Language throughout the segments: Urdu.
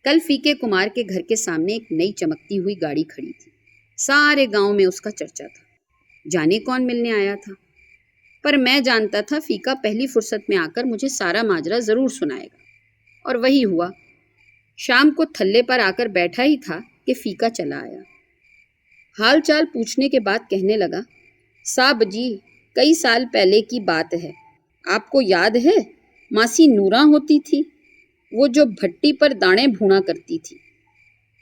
کل فیکے کمار کے گھر کے سامنے ایک نئی چمکتی ہوئی گاڑی کھڑی تھی۔ سارے گاؤں میں اس کا چرچا تھا، جانے کون ملنے آیا تھا۔ پر میں جانتا تھا فیکا پہلی فرصت میں آ کر مجھے سارا ماجرا ضرور سنائے گا، اور وہی ہوا۔ شام کو تھلے پر آ کر بیٹھا ہی تھا کہ فیکا چلا آیا۔ حال چال پوچھنے کے بعد کہنے لگا، صاحب جی، کئی سال پہلے کی بات ہے، آپ کو یاد ہے ماسی نوراں ہوتی تھی، وہ جو بھٹی پر دانے بھونا کرتی تھی،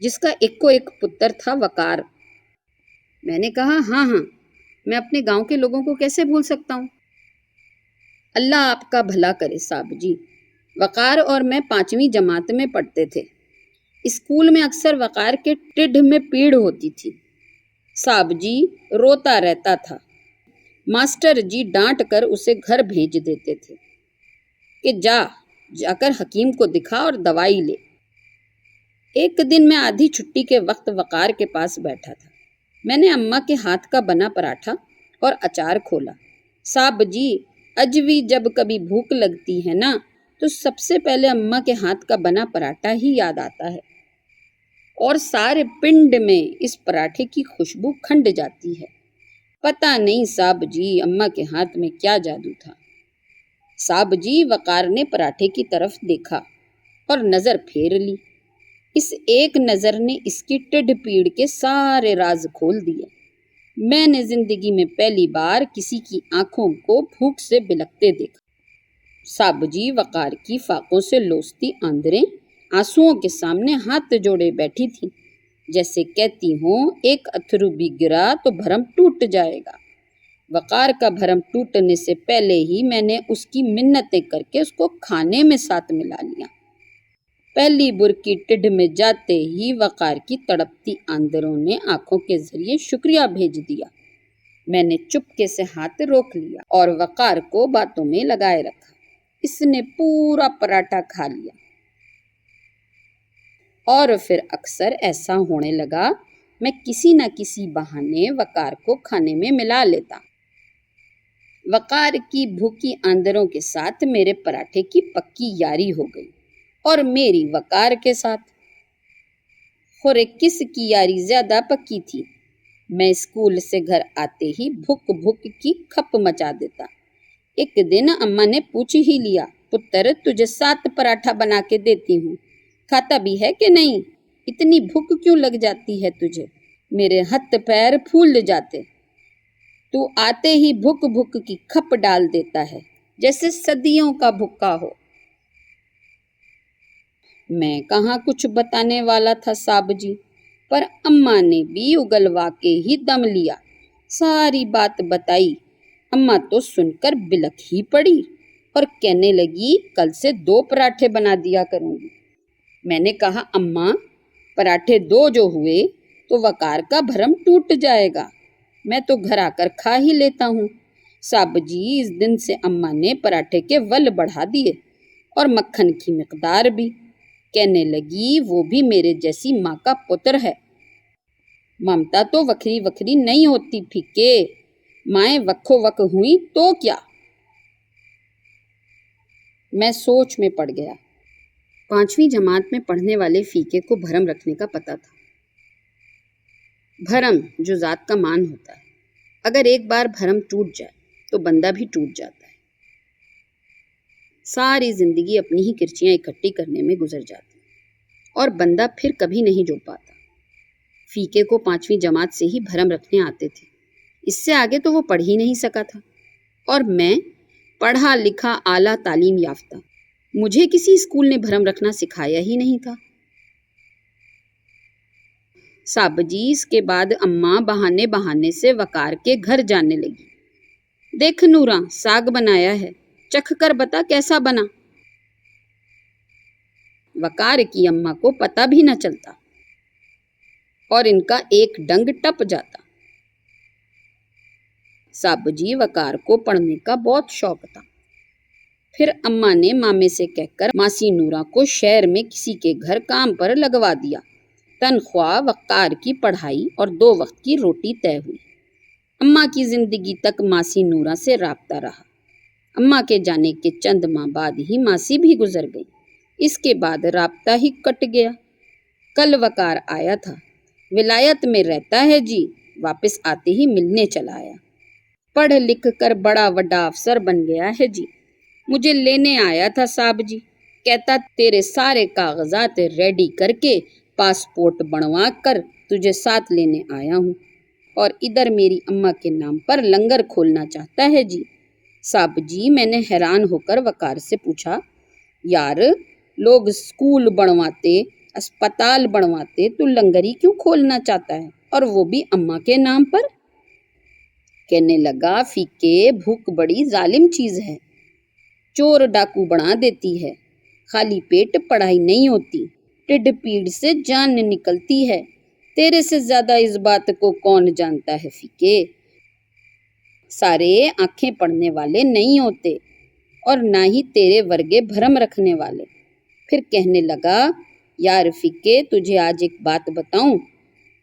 جس کا ایک کو ایک پتر تھا وقار۔ میں نے کہا، ہاں، میں اپنے گاؤں کے لوگوں کو کیسے بھول سکتا ہوں۔ اللہ آپ کا بھلا کرے صاحب جی، وقار اور میں 5ویں جماعت میں پڑھتے تھے۔ اسکول میں اکثر وقار کے ٹڈھ میں پیڑ ہوتی تھی۔ صاحب جی روتا رہتا تھا، ماسٹر جی ڈانٹ کر اسے گھر بھیج دیتے تھے کہ جا کر حکیم کو دکھا اور دوائی لے۔ ایک دن میں آدھی چھٹی کے وقت وقار کے پاس بیٹھا تھا۔ میں نے اماں کے ہاتھ کا بنا پراٹھا اور اچار کھولا۔ صاحب جی، اجوی جب کبھی بھوک لگتی ہے نا تو سب سے پہلے اماں کے ہاتھ کا بنا پراٹھا ہی یاد آتا ہے، اور سارے پنڈ میں اس پراٹھے کی خوشبو کھنڈ جاتی ہے۔ پتہ نہیں صاحب جی اماں کے ہاتھ میں کیا جادو تھا۔ صاحب جی، وقار نے پراٹھے کی طرف دیکھا اور نظر پھیر لی۔ اس ایک نظر نے اس کی ٹڈھ پیڑ کے سارے راز کھول دیے۔ میں نے زندگی میں پہلی بار کسی کی آنکھوں کو بھوک سے بلکتے دیکھا۔ صاحب جی وقار کی فاقوں سے لوستی آندریں آنسوؤں کے سامنے ہاتھ جوڑے بیٹھی تھیں، جیسے کہتی ہوں ایک اتھرو بھی گرا تو بھرم ٹوٹ جائے گا۔ وقار کا بھرم ٹوٹنے سے پہلے ہی میں نے اس کی منتیں کر کے اس کو کھانے میں ساتھ ملا لیا۔ پہلی برکی ٹڈھ میں جاتے ہی وقار کی تڑپتی آندروں نے آنکھوں کے ذریعے شکریہ بھیج دیا۔ میں نے چپکے سے ہاتھ روک لیا اور وقار کو باتوں میں لگائے رکھا۔ اس نے پورا پراٹھا کھا لیا، اور پھر اکثر ایسا ہونے لگا میں کسی نہ کسی بہانے وقار کو کھانے میں ملا لیتا۔ وقار کی بھوکی آندروں کے ساتھ میرے پراٹھے کی پکی یاری ہو گئی، اور میری وقار کے ساتھ۔ خورے کس کی یاری زیادہ پکی تھی؟ میں اسکول سے گھر آتے ہی بھوک بھوک کی کھپ مچا دیتا۔ ایک دن اماں نے پوچھ ہی لیا، پتر تجھے 7 پراٹھا بنا کے دیتی ہوں، کھاتا بھی ہے کہ نہیں؟ اتنی بھوک کیوں لگ جاتی ہے تجھے؟ میرے ہاتھ پیر پھول جاتے۔ تو آتے ہی بھوک بھوک کی کھپ ڈال دیتا ہے، جیسے صدیوں کا بھوکا ہو۔ میں کہاں کچھ بتانے والا تھا صاحب جی، پر اماں نے بھی اگلوا کے ہی دم لیا، ساری بات بتائی۔ اماں تو سن کر بلک ہی پڑی اور کہنے لگی، کل سے 2 پراٹھے بنا دیا کروں گی۔ میں نے کہا، اماں پراٹھے 2 جو ہوئے تو وقار کا بھرم ٹوٹ جائے گا، میں تو گھر آ کر کھا ہی لیتا ہوں۔ صاحب جی اس دن سے اماں نے پراٹھے کے ول بڑھا دیے اور مکھن کی مقدار بھی۔ کہنے لگی، وہ بھی میرے جیسی ماں کا پتر ہے۔ ممتا تو وکھری وکھری نہیں ہوتی پھیکے، مائیں وکھو وک ہوئی تو کیا؟ میں سوچ میں پڑ گیا۔ 5ویں جماعت میں پڑھنے والے فیکے کو بھرم رکھنے کا پتہ تھا۔ بھرم جو ذات کا مان ہوتا ہے، اگر ایک بار بھرم ٹوٹ جائے تو بندہ بھی ٹوٹ جاتا ہے۔ ساری زندگی اپنی ہی کرچیاں اکٹھی کرنے میں گزر جاتی اور بندہ پھر کبھی نہیں جڑ پاتا۔ فیکے کو 5ویں جماعت سے ہی بھرم رکھنے آتے تھے، اس سے آگے تو وہ پڑھ ہی نہیں سکا تھا، اور میں پڑھا لکھا اعلیٰ تعلیم یافتہ، مجھے کسی اسکول نے بھرم رکھنا سکھایا ہی نہیں تھا۔ صاحب جی اس کے بعد اماں بہانے بہانے سے وقار کے گھر جانے لگی۔ دیکھ نوراں، ساگ بنایا ہے، چکھ کر بتا کیسا بنا۔ وقار کی اماں کو پتہ بھی نہ چلتا اور ان کا ایک ڈنگ ٹپ جاتا۔ صاحب جی وقار کو پڑھنے کا بہت شوق تھا۔ پھر اماں نے مامے سے کہہ کر ماسی نوراں کو شہر میں کسی کے گھر کام پر لگوا دیا۔ تنخواہ، وقار کی پڑھائی اور 2 وقت کی روٹی طے ہوئی۔ اماں کی زندگی تک ماسی نوراں سے رابطہ رہا۔ اماں کے جانے کے چند ماہ بعد ہی ماسی بھی گزر گئی۔ اس کے بعد رابطہ ہی کٹ گیا۔ کل وقار آیا تھا، ولایت میں رہتا ہے جی، واپس آتے ہی ملنے چلا آیا، پڑھ لکھ کر بڑا وڈا افسر بن گیا ہے جی، مجھے لینے آیا تھا صاحب جی، کہتا تیرے سارے کاغذات ریڈی کر کے پاسپورٹ بنوا کر تجھے ساتھ لینے آیا ہوں، اور ادھر میری اماں کے نام پر لنگر کھولنا چاہتا ہے جی۔ صاحب جی، میں نے حیران ہو کر وقار سے پوچھا، یار لوگ اسکول بنواتے، اسپتال بنواتے، تو لنگری کیوں کھولنا چاہتا ہے، اور وہ بھی اماں کے نام پر؟ کہنے لگا، فیکے بھوک بڑی ظالم چیز ہے، چور ڈاکو بنا دیتی ہے، خالی پیٹ پڑھائی نہیں ہوتی، ٹڈ پیڑ سے جان نکلتی ہے، تیرے سے زیادہ اس بات کو کون جانتا ہے فیکے، سارے آنکھیں پڑھنے والے نہیں ہوتے، اور نہ ہی تیرے ورگے بھرم رکھنے والے۔ پھر کہنے لگا، یار فیکے تجھے آج ایک بات بتاؤں،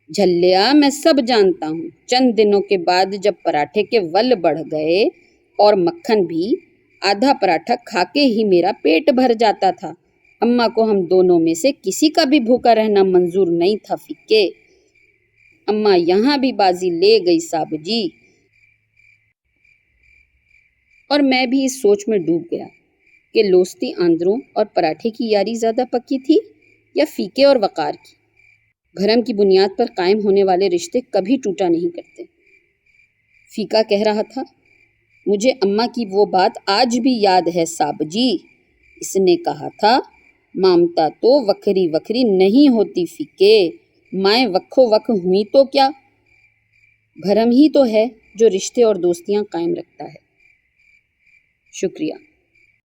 جھلیا میں سب جانتا ہوں، چند دنوں کے بعد جب پراٹھے کے ول بڑھ گئے اور مکھن بھی، آدھا پراٹھا کھا کے ہی میرا پیٹ بھر جاتا تھا، اماں کو ہم دونوں میں سے کسی کا بھی بھوکا رہنا منظور نہیں تھا فیکے، اماں یہاں بھی بازی لے گئی صاحب جی۔ اور میں بھی اس سوچ میں ڈوب گیا کہ لوستی آندروں اور پراٹھے کی یاری زیادہ پکی تھی یا فیکے اور وقار کی۔ بھرم کی بنیاد پر قائم ہونے والے رشتے کبھی ٹوٹا نہیں کرتے۔ فیکا کہہ رہا تھا، مجھے اماں کی وہ بات آج بھی یاد ہے صاحب جی، اس نے کہا تھا، مامتا تو وکھری وکھری نہیں ہوتی فیکے، مائیں وکھو وکھ ہوئی تو کیا، بھرم ہی تو ہے جو رشتے اور دوستیاں قائم رکھتا ہے۔ شکریہ۔